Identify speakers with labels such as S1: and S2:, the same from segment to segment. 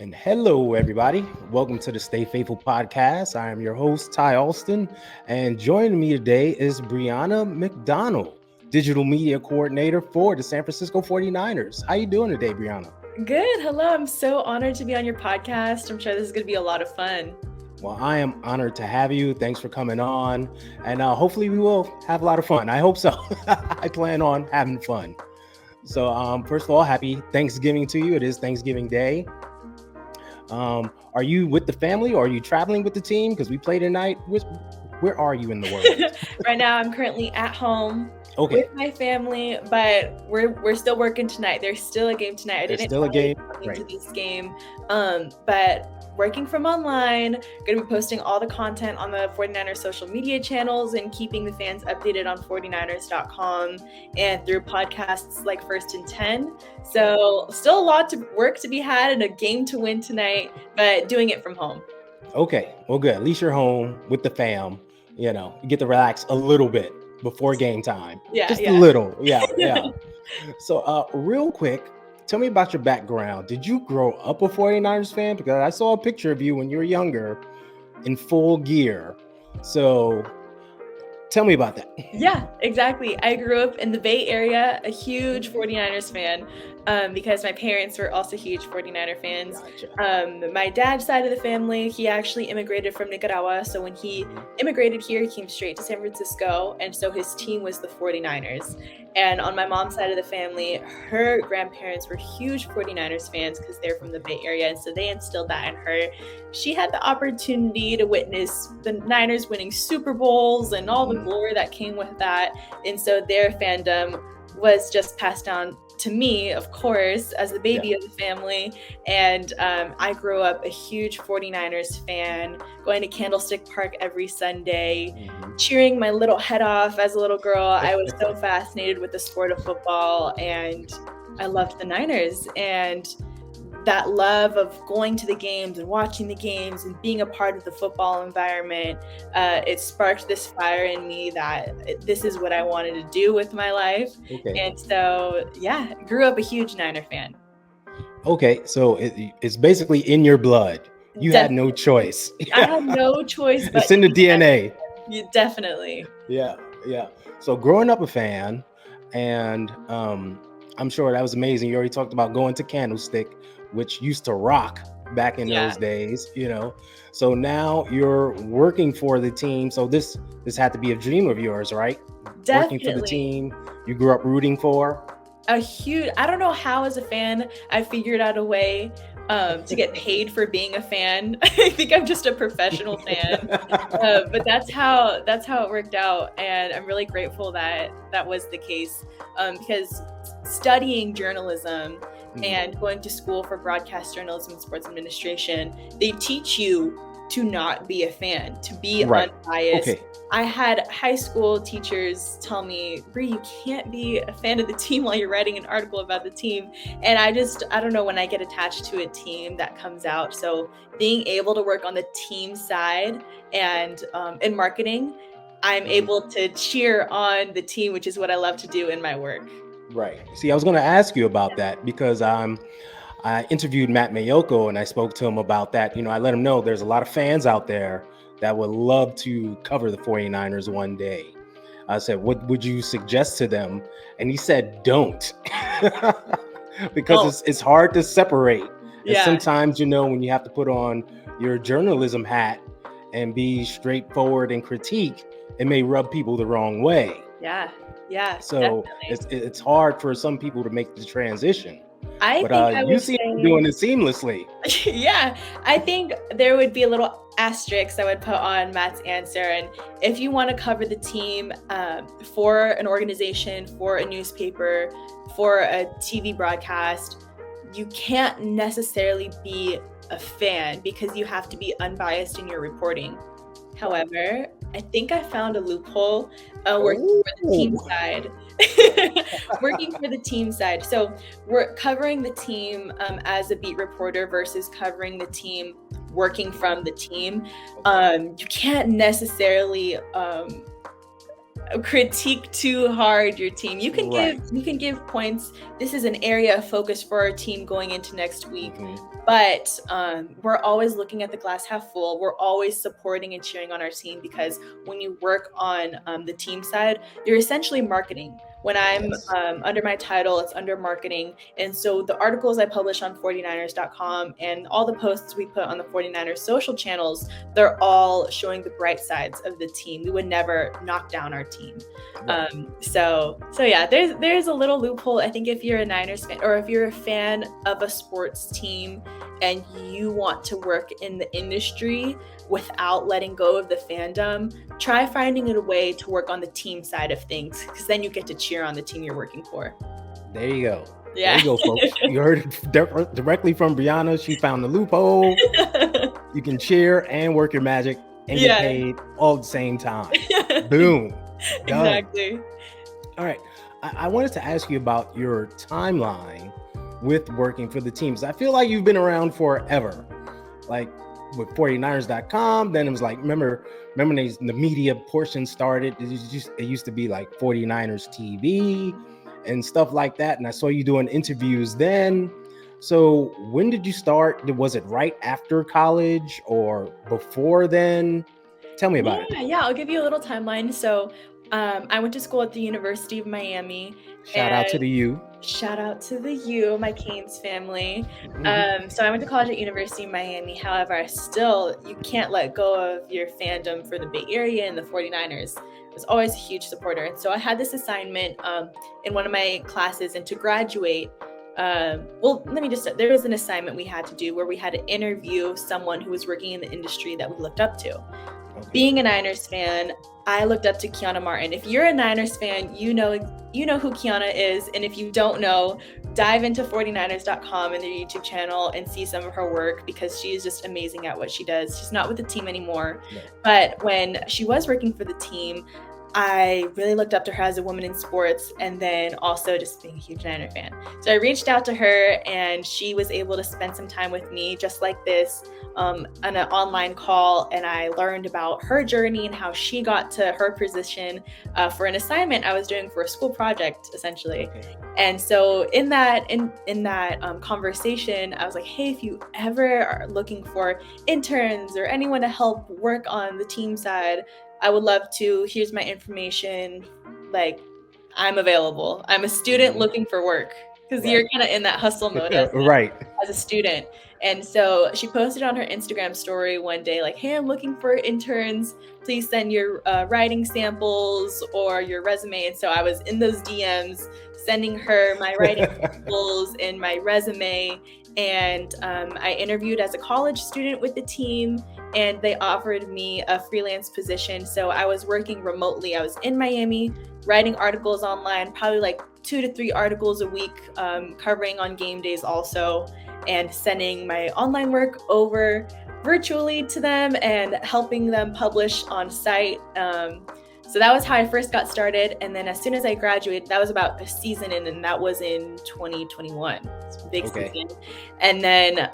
S1: And hello, everybody. Welcome to the Stay Faithful podcast. I am your host, Ty Alston, and joining me today is Briana McDonald, digital media coordinator for the San Francisco 49ers. How you doing today, Briana?
S2: Good. Hello. I'm so honored to be on your podcast. I'm sure this is going to be a lot of fun.
S1: Well, I am honored to have you. Thanks for coming on, and hopefully we will have a lot of fun. I hope so. I plan on having fun. So, first of all, happy Thanksgiving to you. It is Thanksgiving Day. Are you with the family or are you traveling with the team? Because we play tonight. Where are you in the world?
S2: Right now, I'm currently at home with my family, but we're still working tonight. There's still a game tonight.
S1: There's still a game.
S2: Into this game, but working from online, going to be posting all the content on the 49ers social media channels and keeping the fans updated on 49ers.com and through podcasts like First and 10. So still a lot of work to be had and a game to win tonight, but doing it from home.
S1: Okay, well, good. At least you're home with the fam. You get to relax a little bit before game time. Just a little. Yeah. So real quick, tell me about your background. Did you grow up a 49ers fan? Because I saw a picture of you when you were younger in full gear. So tell me about that.
S2: Yeah, exactly. I grew up in the Bay Area, a huge 49ers fan, because my parents were also huge 49er fans.
S1: Gotcha.
S2: My dad's side of the family, he actually immigrated from Nicaragua. So when he immigrated here, he came straight to San Francisco. And so his team was the 49ers. And on my mom's side of the family, her grandparents were huge 49ers fans because they're from the Bay Area. And so they instilled that in her. She had the opportunity to witness the Niners winning Super Bowls and all the glory that came with that. And so their fandom was just passed down to me, of course, as the baby of the family. And I grew up a huge 49ers fan, going to Candlestick Park every Sunday, cheering my little head off as a little girl. I was so fascinated with the sport of football, and I loved the Niners. And that love of going to the games and watching the games and being a part of the football environment, it sparked this fire in me that this is what I wanted to do with my life.
S1: Okay.
S2: And so, grew up a huge Niner fan.
S1: Okay, so it's basically in your blood. You had no choice.
S2: I had no choice. But
S1: it's in the DNA.
S2: Definitely.
S1: Yeah. So growing up a fan, and I'm sure that was amazing. You already talked about going to Candlestick, which used to rock back in those days, So now you're working for the team. So this had to be a dream of yours, right?
S2: Definitely.
S1: Working for the team you grew up rooting for.
S2: I don't know how as a fan I figured out a way to get paid for being a fan. I think I'm just a professional fan, but that's how it worked out. And I'm really grateful that was the case, because studying journalism and going to school for broadcast journalism and sports administration, they teach you to not be a fan, to be unbiased. Okay. I had high school teachers tell me, Bri, you can't be a fan of the team while you're writing an article about the team. And I don't know, when I get attached to a team, that comes out. So being able to work on the team side and in marketing, I'm able to cheer on the team, which is what I love to do in my work.
S1: Right. See, I was going to ask you about that because I interviewed Matt Mayoko and I spoke to him about that. I let him know there's a lot of fans out there that would love to cover the 49ers one day. I said, what would you suggest to them? And he said, don't. Because it's hard to separate. And sometimes, when you have to put on your journalism hat and be straightforward and critique, it may rub people the wrong way.
S2: Yeah.
S1: So it's hard for some people to make the transition.
S2: You
S1: seem to be doing it seamlessly.
S2: Yeah, I think there would be a little asterisk I would put on Matt's answer. And if you want to cover the team for an organization, for a newspaper, for a TV broadcast, you can't necessarily be a fan because you have to be unbiased in your reporting. However, I think I found a loophole working for the team side. Working for the team side. So we're covering the team as a beat reporter versus covering the team working from the team. You can't necessarily critique too hard your team. You can give points. This is an area of focus for our team going into next week. But we're always looking at the glass half full. We're always supporting and cheering on our team, because when you work on the team side, you're essentially marketing. When I'm under my title, it's under marketing. And so the articles I publish on 49ers.com and all the posts we put on the 49ers social channels, they're all showing the bright sides of the team. We would never knock down our team. So yeah, there's a little loophole. I think if you're a Niners fan, or if you're a fan of a sports team and you want to work in the industry without letting go of the fandom, try finding a way to work on the team side of things, because then you get to cheer on the team you're working for.
S1: There you go.
S2: Yeah.
S1: There you go, folks. You heard it directly from Briana. She found the loophole. You can cheer and work your magic and get paid all at the same time. Boom. Done.
S2: Exactly.
S1: All right. I wanted to ask you about your timeline with working for the teams. I feel like you've been around forever. Like with 49ers.com, then it was like, remember when the media portion started, it used to be like 49ers TV and stuff like that. And I saw you doing interviews then. So when did you start? Was it right after college or before then? Tell me about it.
S2: Yeah, I'll give you a little timeline. So I went to school at the University of Miami.
S1: Shout out to the U.
S2: Shout out to the U, my Canes family. So I went to college at University of Miami. However, you can't let go of your fandom for the Bay Area and the 49ers. I was always a huge supporter. And so I had this assignment in one of my classes, and to graduate, there was an assignment we had to do where we had to interview someone who was working in the industry that we looked up to. Okay. Being a Niners fan, I looked up to Kiana Martin. If you're a Niners fan, you know who Kiana is. And if you don't know, dive into 49ers.com and their YouTube channel and see some of her work, because she is just amazing at what she does. She's not with the team anymore. No. But when she was working for the team, I really looked up to her as a woman in sports, and then also just being a huge Niner fan. So I reached out to her, and she was able to spend some time with me just like this on an online call, and I learned about her journey and how she got to her position for an assignment I was doing for a school project, essentially. Okay. And so in that conversation, I was like, hey, if you ever are looking for interns or anyone to help work on the team side, I would love to. Here's my information. Like, I'm available. I'm a student looking for work, because you're kind of in that hustle mode as a student. And so she posted on her Instagram story one day, like, hey, I'm looking for interns. Please send your writing samples or your resume. And so I was in those DMs sending her my writing samples and my resume. And I interviewed as a college student with the team, and they offered me a freelance position. So I was working remotely. I was in Miami writing articles online, probably like 2 to 3 articles a week, covering on game days also, and sending my online work over virtually to them and helping them publish on site. So that was how I first got started. And then as soon as I graduated, that was about a season in, and that was in 2021. It's a big season. And then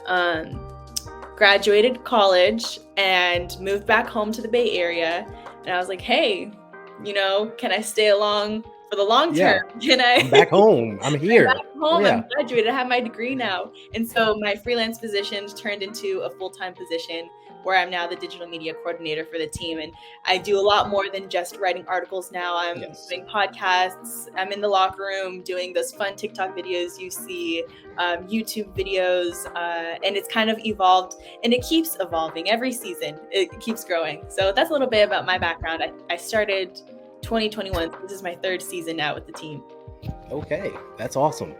S2: graduated college and moved back home to the Bay Area. And I was like, hey, can I stay along for the long term? I'm
S1: back home. I'm here.
S2: I'm back home. I'm graduated. I have my degree now. And so my freelance position turned into a full-time position, where I'm now the digital media coordinator for the team. And I do a lot more than just writing articles now. I'm doing podcasts. I'm in the locker room doing those fun TikTok videos you see, YouTube videos, and it's kind of evolved, and it keeps evolving every season. It keeps growing. So that's a little bit about my background. I started 2021. This is my 3rd season now with the team.
S1: Okay, that's awesome.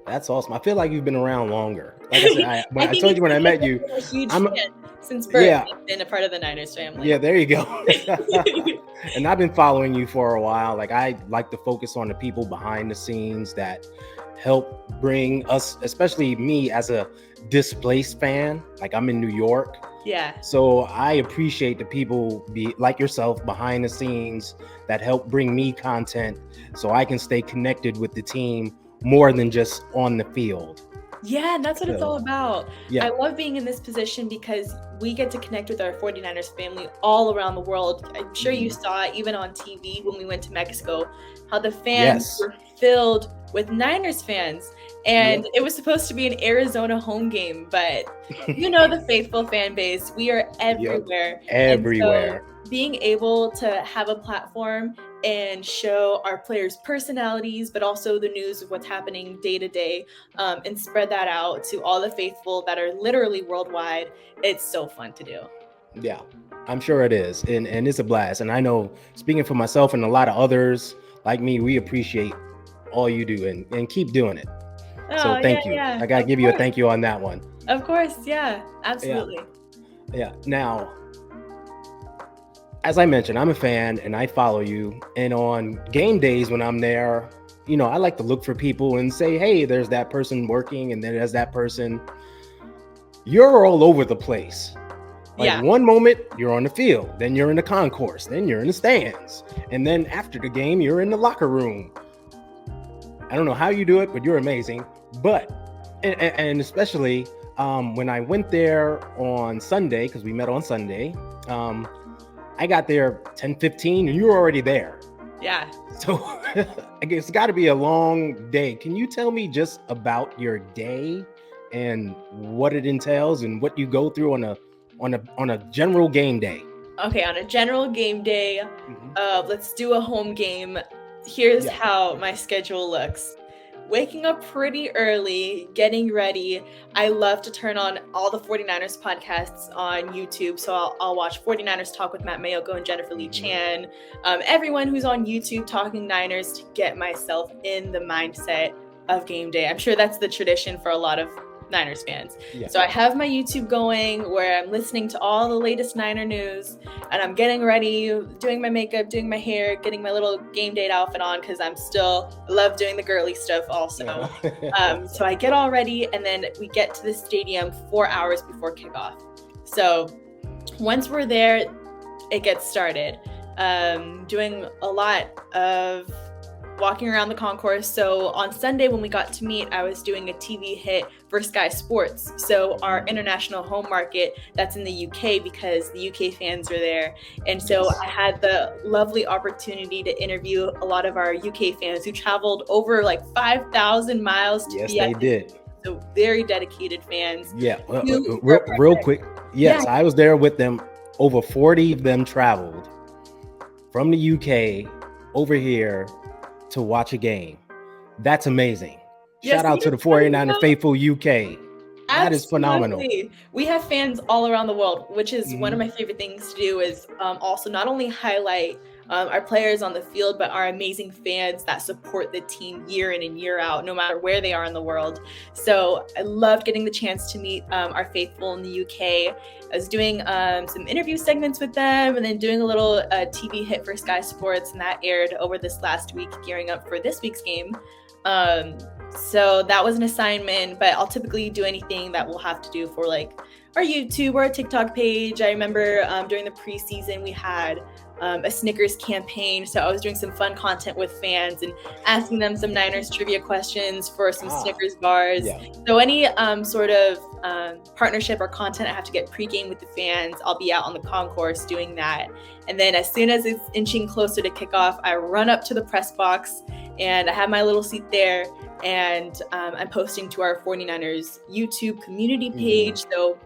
S1: That's awesome. I feel like you've been around longer. Like I said, I told you when I met you,
S2: I'm a huge fan since birth. I've been a part of the Niners family.
S1: Yeah, there you go. And I've been following you for a while. Like, I like to focus on the people behind the scenes that help bring us, especially me as a displaced fan. Like, I'm in New York.
S2: Yeah.
S1: So I appreciate the people like yourself behind the scenes that help bring me content so I can stay connected with the team more than just on the field.
S2: Yeah, and that's what it's all about. Yeah. I love being in this position because we get to connect with our 49ers family all around the world. I'm sure you saw it even on TV when we went to Mexico, how the fans were filled with Niners fans. And it was supposed to be an Arizona home game, but the faithful fan base, we are everywhere.
S1: Everywhere.
S2: And so being able to have a platform and show our players' personalities, but also the news of what's happening day to day, and spread that out to all the faithful that are literally worldwide. It's so fun to do.
S1: Yeah, I'm sure it is. And it's a blast. And I know, speaking for myself and a lot of others like me, we appreciate all you do and keep doing it. So thank you. I got to give you a thank you on that one.
S2: Of course. Yeah, absolutely.
S1: Yeah. Now, as I mentioned, I'm a fan and I follow you. And on game days when I'm there, I like to look for people and say, hey, there's that person working and then there's that person. You're all over the place. Like one moment you're on the field, then you're in the concourse, then you're in the stands. And then after the game, you're in the locker room. I don't know how you do it, but you're amazing. But, and especially when I went there on Sunday, because we met on Sunday, I got there 10:15 and you were already there.
S2: Yeah.
S1: So I guess it's got to be a long day. Can you tell me just about your day and what it entails and what you go through on a general game day?
S2: Okay, on a general game day, let's do a home game. Here's how my schedule looks. Waking up pretty early, getting ready. I love to turn on all the 49ers podcasts on YouTube. So I'll watch 49ers Talk with Matt Mayoko and Jennifer Lee Chan. Everyone who's on YouTube talking Niners to get myself in the mindset of game day. I'm sure that's the tradition for a lot of Niners fans. So I have my YouTube going where I'm listening to all the latest Niner news and I'm getting ready, doing my makeup, doing my hair, getting my little game day outfit on because I'm still love doing the girly stuff also. So I get all ready and then we get to the stadium 4 hours before kickoff. So once we're there, it gets started. Doing a lot of walking around the concourse. So on Sunday when we got to meet, I was doing a TV hit for Sky Sports. So our international home market that's in the UK because the UK fans are there. And so I had the lovely opportunity to interview a lot of our UK fans who traveled over like 5,000 miles to be at
S1: did.
S2: So very dedicated fans.
S1: Yeah, real quick. Yes, I was there with them. Over 40 of them traveled from the UK over here to watch a game. That's amazing. Shout out to the 49er faithful UK. That is phenomenal.
S2: We have fans all around the world, which is one of my favorite things to do is also not only highlight our players on the field, but our amazing fans that support the team year in and year out, no matter where they are in the world. So I loved getting the chance to meet our faithful in the UK. I was doing some interview segments with them and then doing a little TV hit for Sky Sports, and that aired over this last week, gearing up for this week's game. So that was an assignment, but I'll typically do anything that we'll have to do for like our YouTube or our TikTok page. I remember during the preseason, we had a Snickers campaign. So I was doing some fun content with fans and asking them some Niners trivia questions for some Snickers bars. Yeah. So any sort of partnership or content I have to get pregame with the fans, I'll be out on the concourse doing that. And then as soon as it's inching closer to kickoff, I run up to the press box and I have my little seat there. And I'm posting to our 49ers YouTube community page. So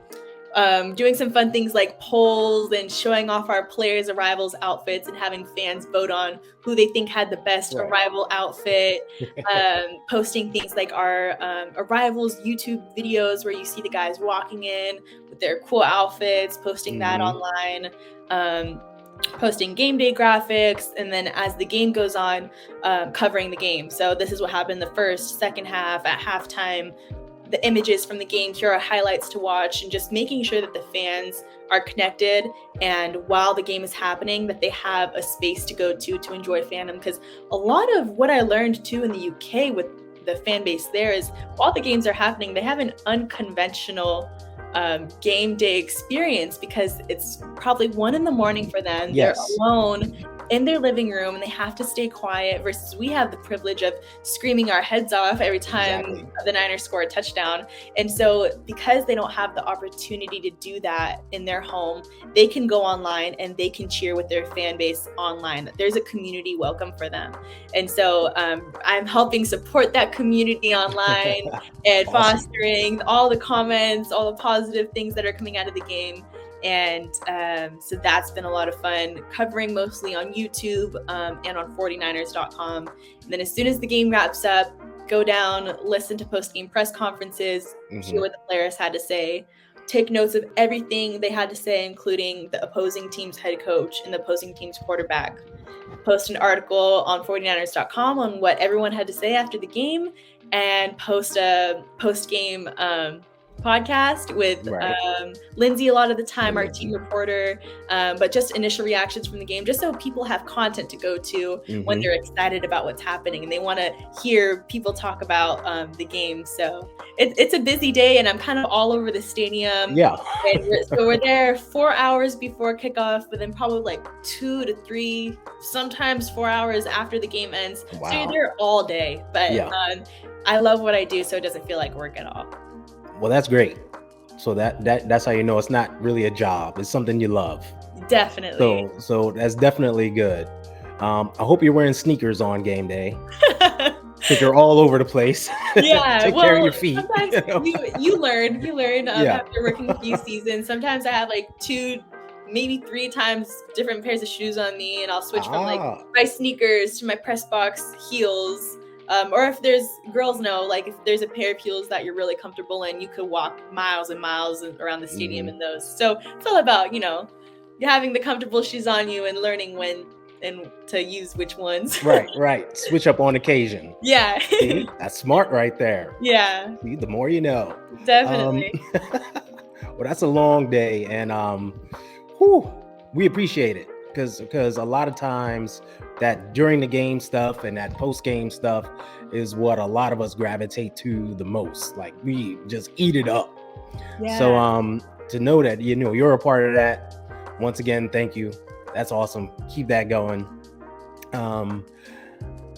S2: doing some fun things like polls and showing off our players' arrivals outfits and having fans vote on who they think had the best arrival outfit. Posting things like our arrivals YouTube videos where you see the guys walking in with their cool outfits, posting that online. Posting game day graphics, and then as the game goes on, covering the game. So this is what happened the first, second half, at halftime, the images from the game, here are highlights to watch, and just making sure that the fans are connected, and while the game is happening, that they have a space to go to enjoy fandom. Because a lot of what I learned too in the UK with the fan base there is while the games are happening, they have an unconventional game day experience because it's probably 1 a.m. for them. They're alone in their living room and they have to stay quiet, versus we have the privilege of screaming our heads off every time the Niners score a touchdown. And so because they don't have the opportunity to do that in their home, they can go online and they can cheer with their fan base online. There's a community welcome for them. And so I'm helping support that community online and fostering all the comments, all the positive things that are coming out of the game. And so that's been a lot of fun, covering mostly on YouTube and on 49ers.com. And then as soon as the game wraps up, go down, listen to post-game press conferences, hear what the players had to say, take notes of everything they had to say, including the opposing team's head coach and the opposing team's quarterback. Post an article on 49ers.com on what everyone had to say after the game, and post a post-game podcast with Lindsay a lot of the time, our team reporter, but just initial reactions from the game, just so people have content to go to when they're excited about what's happening and they want to hear people talk about the game. So it's a busy day, and I'm kind of all over the stadium. So we're there 4 hours before kickoff, but then probably like 2 to 3, sometimes 4 hours after the game ends. So you're there all day, but I love what I do, so it doesn't feel like work at all.
S1: Well, that's great. So that's how you know it's not really a job. It's something you love.
S2: Definitely.
S1: So that's definitely good. I hope you're wearing sneakers on game day, because you're all over the place.
S2: Yeah,
S1: Take care of your feet.
S2: Sometimes you learn after working a few seasons. Sometimes I have like 2, maybe 3 times different pairs of shoes on me, and I'll switch from like my sneakers to my press box heels. Or if there's girls know, like if there's a pair of heels that you're really comfortable in, you could walk miles and miles around the stadium in those. So it's all about, having the comfortable shoes on you and learning when and to use which ones.
S1: Right. Switch up on occasion.
S2: Yeah.
S1: See, that's smart right there.
S2: Yeah.
S1: See, the more you know.
S2: Definitely.
S1: Well, that's a long day, and we appreciate it, because a lot of times that during the game stuff and that post-game stuff is what a lot of us gravitate to the most. Like, we just eat it up. Yeah. So to know that you're a part of that, once again, thank you. That's awesome. Keep that going. I'm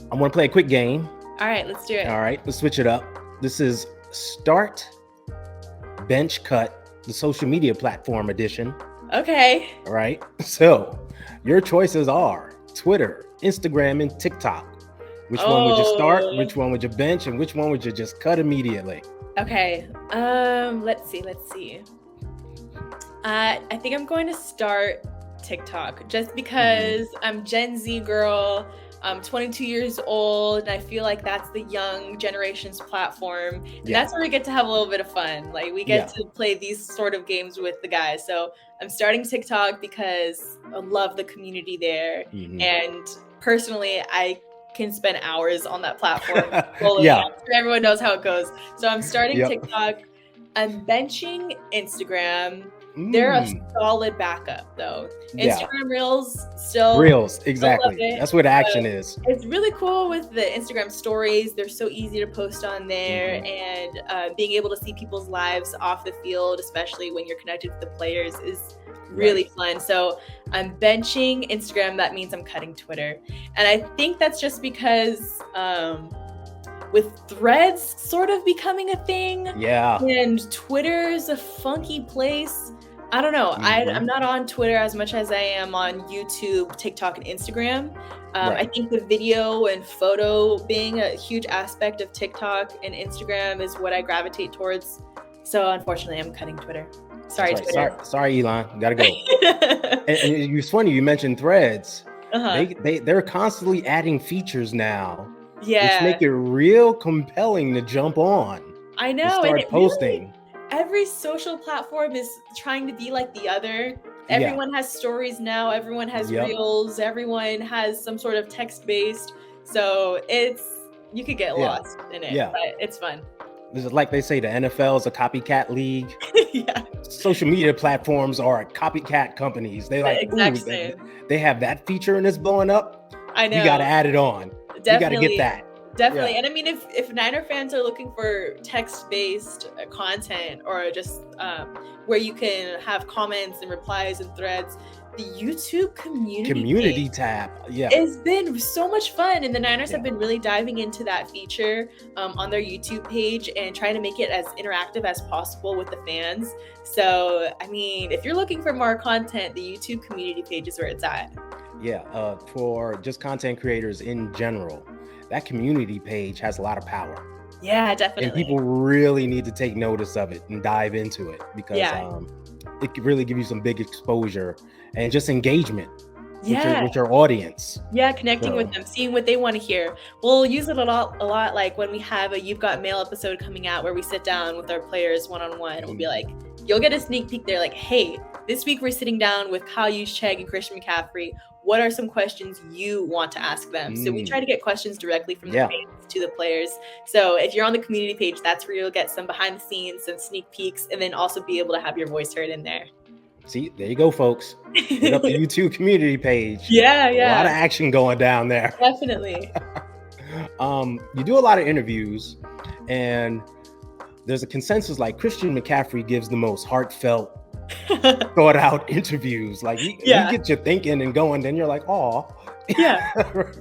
S1: gonna play a quick game.
S2: All right, let's do it.
S1: All right, let's switch it up. This is Start, Bench, Cut, the social media platform edition.
S2: Okay.
S1: All right. So your choices are Twitter, Instagram, and TikTok. Which one would you start? Which one would you bench? And which one would you just cut immediately?
S2: Okay. Let's see. I think I'm going to start TikTok, just because I'm Gen Z girl. I'm 22 years old, and I feel like that's the young generation's platform. And that's where we get to have a little bit of fun. Like, we get to play these sort of games with the guys. So I'm starting TikTok because I love the community there. And personally, I can spend hours on that platform. Everyone knows how it goes. So I'm starting TikTok. I'm benching Instagram. They're a solid backup, though. Instagram Reels still.
S1: Reels, exactly. That's where the action is.
S2: It's really cool with the Instagram stories. They're so easy to post on there, and being able to see people's lives off the field, especially when you're connected to the players, is really fun. So I'm benching Instagram. That means I'm cutting Twitter, and I think that's just because with Threads sort of becoming a thing, and Twitter's a funky place. I don't know. I'm not on Twitter as much as I am on YouTube, TikTok, and Instagram. I think the video and photo being a huge aspect of TikTok and Instagram is what I gravitate towards. So unfortunately, I'm cutting Twitter. Sorry, Twitter.
S1: Sorry, Elon. Gotta go. and it's funny you mentioned Threads. They're constantly adding features now. Which make it real compelling to jump on.
S2: I know.
S1: And start posting.
S2: Every social platform is trying to be like the other. Everyone has stories now. Everyone has reels. Everyone has some sort of text-based. So you could get lost in it, but it's fun.
S1: This is like they say the NFL is a copycat league. Social media platforms are copycat companies. They like, they have that feature and it's blowing up.
S2: I know.
S1: You got to add it on.
S2: Definitely.
S1: You got to get that.
S2: Definitely. And I mean, if Niner fans are looking for text-based content, or just where you can have comments and replies and threads, the YouTube
S1: community tab. Yeah,
S2: it's been so much fun, and the Niners have been really diving into that feature on their YouTube page and trying to make it as interactive as possible with the fans. So, I mean, if you're looking for more content, the YouTube community page is where it's at.
S1: Yeah, for just content creators in general, that community page has a lot of power.
S2: Yeah, definitely.
S1: And people really need to take notice of it and dive into it, because it could really give you some big exposure and just engagement with your audience.
S2: Yeah, connecting with them, seeing what they want to hear. We'll use it a lot, like when we have a You've Got Mail episode coming out where we sit down with our players one-on-one, and we'll be like, you'll get a sneak peek there, like, hey, this week we're sitting down with Kyle Juszczyk and Christian McCaffrey. What are some questions you want to ask them? So we try to get questions directly from the fans to the players. So if you're on the community page, that's where you'll get some behind the scenes, some sneak peeks, and then also be able to have your voice heard in there.
S1: See, there you go, folks. Hit up the YouTube community page.
S2: Yeah.
S1: A lot of action going down there.
S2: Definitely.
S1: You do a lot of interviews, and there's a consensus like Christian McCaffrey gives the most heartfelt, thought out interviews. Like he gets you thinking and going, then you're like, oh,
S2: yeah.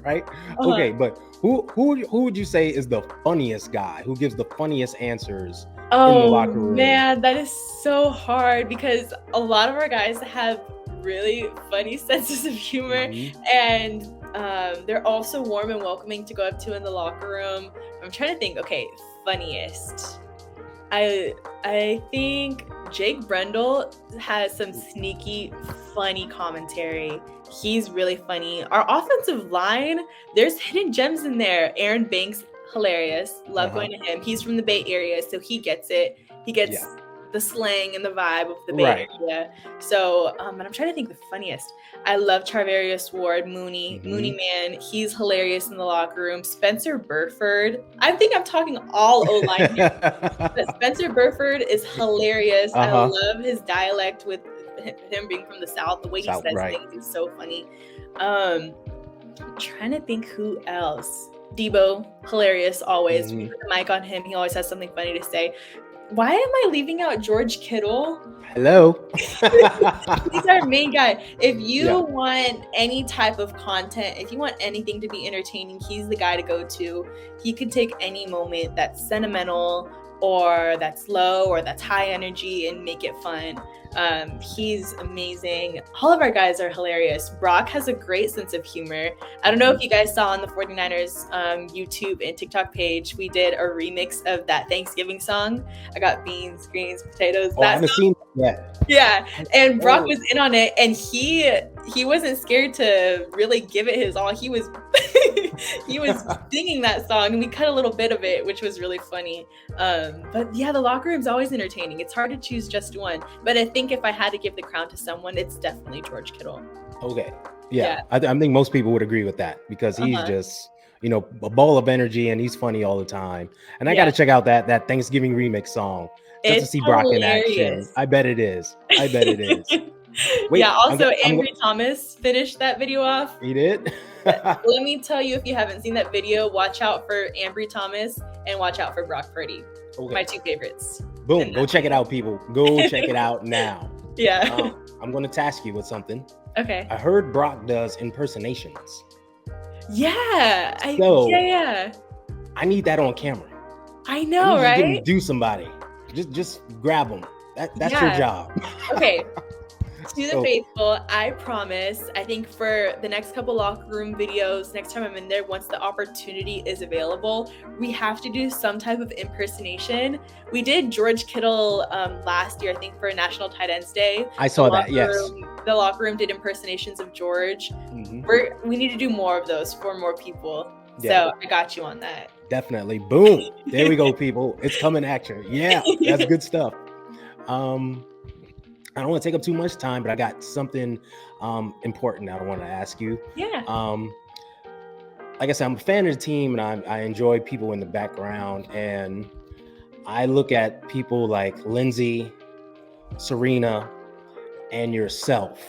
S1: Right. Okay, but who would you say is the funniest guy, who gives the funniest answers in the locker room?
S2: Man, that is so hard, because a lot of our guys have really funny senses of humor, and they're also warm and welcoming to go up to in the locker room. I'm trying to think. Okay, funniest. I think Jake Brendel has some sneaky, funny commentary. He's really funny. Our offensive line, there's hidden gems in there. Aaron Banks, hilarious. Love going to him. He's from the Bay Area, so he gets it. He gets the slang and the vibe of the Bay Area. So, and I'm trying to think the funniest. I love Charvarius Ward, Mooney Man. He's hilarious in the locker room. Spencer Burford. I think I'm talking all O-line here. But Spencer Burford is hilarious. I love his dialect with him being from the South. The way he says things is so funny. I'm trying to think who else. Debo, hilarious always. We put the mic on him. He always has something funny to say. Why am I leaving out George Kittle?
S1: Hello.
S2: He's our main guy. If you want any type of content, if you want anything to be entertaining, he's the guy to go to. He could take any moment that's sentimental or that's low or that's high energy and make it fun. He's amazing. All of our guys are hilarious. Brock has a great sense of humor. I don't know if you guys saw on the 49ers YouTube and TikTok page, we did a remix of that Thanksgiving song. I got beans, greens, potatoes.
S1: I haven't seen that.
S2: Yeah, and Brock was in on it, and he wasn't scared to really give it his all. He was he was singing that song, and we cut a little bit of it, which was really funny. But yeah, the locker room's always entertaining. It's hard to choose just one, but I think if I had to give the crown to someone, it's definitely George Kittle.
S1: Okay, yeah. I think most people would agree with that, because he's just a ball of energy, and he's funny all the time. And I got to check out that Thanksgiving remix song just to see Brock in action. I bet it is. Wait,
S2: also Ambry Thomas finished that video off.
S1: He did?
S2: Let me tell you, if you haven't seen that video, watch out for Ambry Thomas and watch out for Brock Purdy. Okay. My two favorites.
S1: Boom. Go check it out, people. Go check it out now.
S2: Yeah.
S1: I'm going to task you with something.
S2: Okay.
S1: I heard Brock does impersonations.
S2: Yeah.
S1: I need that on camera.
S2: I know, right?
S1: Do somebody. Just grab them. That's your job.
S2: Okay. To the faithful, I promise, I think for the next couple locker room videos, next time I'm in there, once the opportunity is available, we have to do some type of impersonation. We did George Kittle last year, I think, for National Tight Ends Day.
S1: I saw that, yes.
S2: The locker room did impersonations of George. We need to do more of those for more people. Yeah. So I got you on that.
S1: Definitely. Boom. There we go, people. It's coming at you. Yeah, that's good stuff. I don't want to take up too much time, but I got something important I want to ask you.
S2: Yeah.
S1: Like I said, I'm a fan of the team, and I enjoy people in the background. And I look at people like Lindsay, Serena, and yourself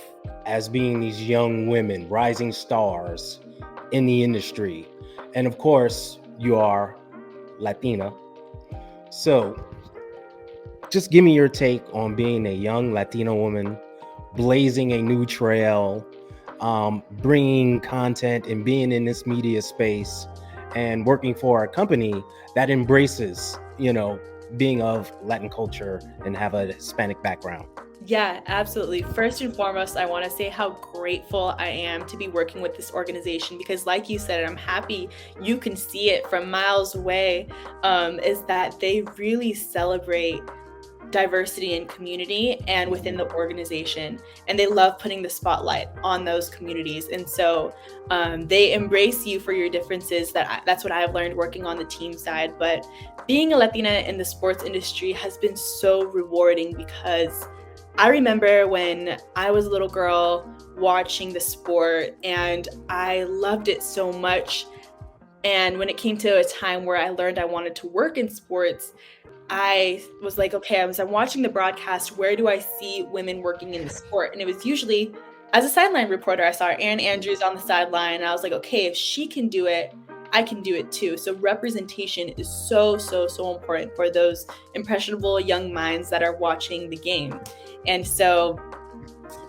S1: as being these young women, rising stars in the industry. And of course, you are Latina. So just give me your take on being a young Latina woman blazing a new trail, bringing content and being in this media space and working for a company that embraces, being of Latin culture and have a Hispanic background?
S2: Yeah, absolutely. First and foremost, I want to say how grateful I am to be working with this organization because, like you said, I'm happy you can see it from miles away, is that they really celebrate diversity and community and within the organization, and they love putting the spotlight on those communities. And so they embrace you for your differences. That's what I've learned working on the team side. But being a Latina in the sports industry has been so rewarding because I remember when I was a little girl watching the sport and I loved it so much. And when it came to a time where I learned I wanted to work in sports, I was like, okay, I'm watching the broadcast, where do I see women working in the sport? And it was usually as a sideline reporter. I saw Erin Andrews on the sideline, and I was like, okay, if she can do it, I can do it too. So representation is so important for those impressionable young minds that are watching the game. And so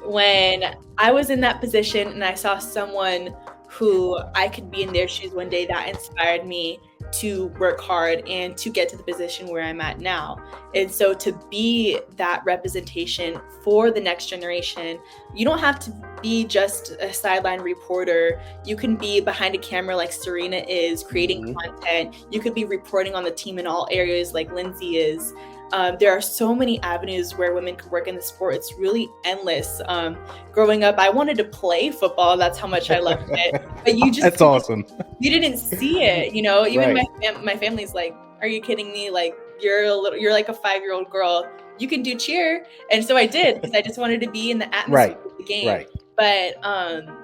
S2: when I was in that position and I saw someone who I could be in their shoes one day, that inspired me to work hard and to get to the position where I'm at now. And so to be that representation for the next generation, you don't have to be just a sideline reporter. You can be behind a camera like Serena is, creating content. You could be reporting on the team in all areas like Lindsay is. There are so many avenues where women could work in the sport. It's really endless. Growing up, I wanted to play football. That's how much I loved it. But
S1: that's awesome.
S2: You didn't see it, Even my family's like, "Are you kidding me? Like you're like a 5-year-old girl. You can do cheer." And so I did because I just wanted to be in the atmosphere of the game.
S1: Right.
S2: But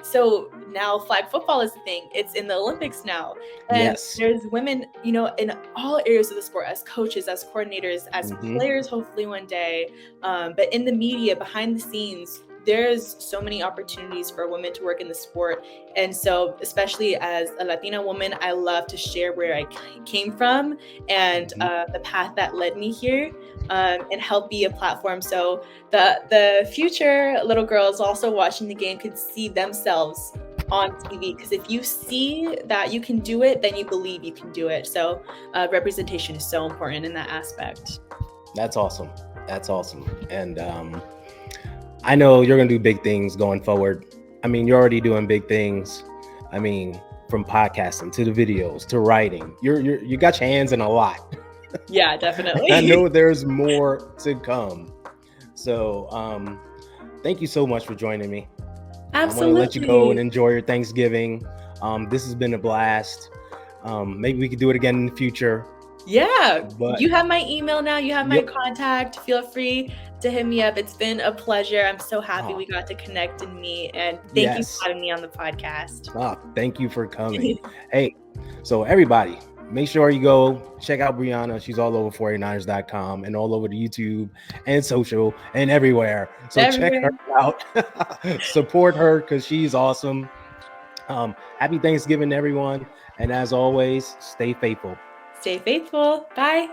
S2: so now flag football is the thing. It's in the Olympics now. And there's women, in all areas of the sport, as coaches, as coordinators, as players, hopefully one day. But in the media, behind the scenes, there's so many opportunities for women to work in the sport. And so, especially as a Latina woman, I love to share where I came from and the path that led me here, and help be a platform so the future little girls also watching the game could see themselves on TV. Because if you see that you can do it, then you believe you can do it. So representation is so important in that aspect.
S1: That's awesome. And I know you're going to do big things going forward. I mean, you're already doing big things. I mean, from podcasting to the videos to writing, you got your hands in a lot.
S2: Yeah, definitely.
S1: I know there's more to come. So thank you so much for joining me.
S2: Absolutely.
S1: I want to let you go and enjoy your Thanksgiving. This has been a blast. Maybe we could do it again in the future.
S2: Yeah, but you have my email now. You have my contact. Feel free to hit me up. It's been a pleasure. I'm so happy we got to connect and meet. And thank you for having me on the podcast.
S1: Thank you for coming. Hey, so everybody, make sure you go check out Briana. She's all over 49ers.com and all over the YouTube and social and everywhere. So check her out. Support her because she's awesome. Happy Thanksgiving, everyone. And as always, stay faithful.
S2: Stay faithful. Bye.